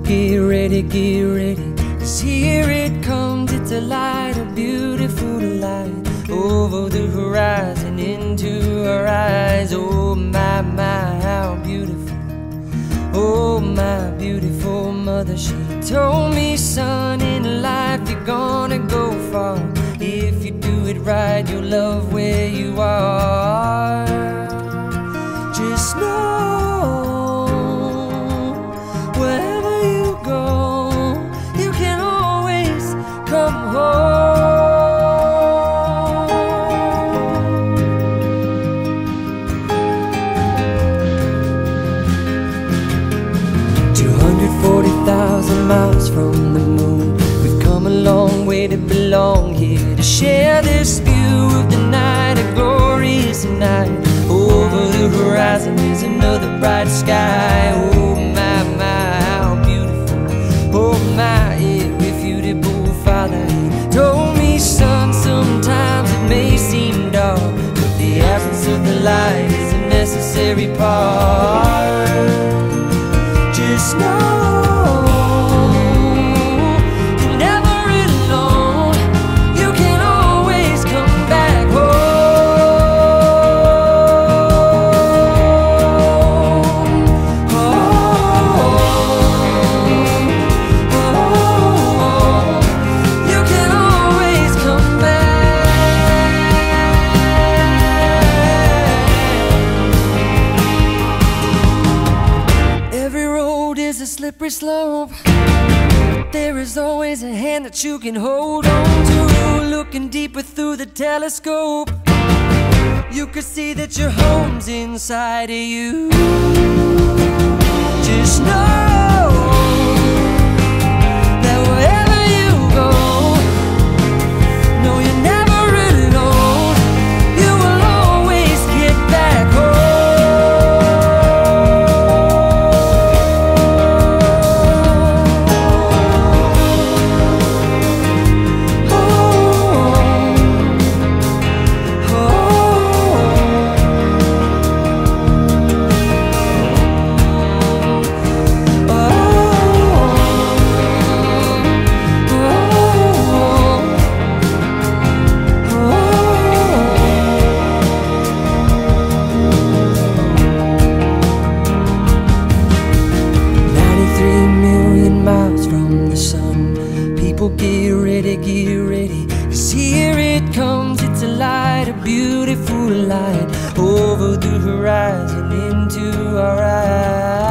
get ready, 'cause here it comes, it's a light, a beautiful light, over the horizon, into our eyes. Oh my, how beautiful. Oh my beautiful mother, she told me, son, in life you're gonna go far. If you do it right, you'll love where you are. Just know, wherever you go, you can always come home. 240,000 miles from the moon, we've come a long way to belong here, to share this view of the night, a glorious night. Over the horizon is another bright sky. Oh my, how beautiful. Oh my, irrefutable Father, he told me, son, sometimes it may seem dark, but the absence of the light is a necessary part. Just know, slippery slope. There is always a hand that you can hold on to. Looking deeper through the telescope, you could see that your home's inside of you. Just know that wherever you go, no, you're never alone. You will always get back home. Get ready, 'cause here it comes, it's a light, a beautiful light, over the horizon, into our eyes.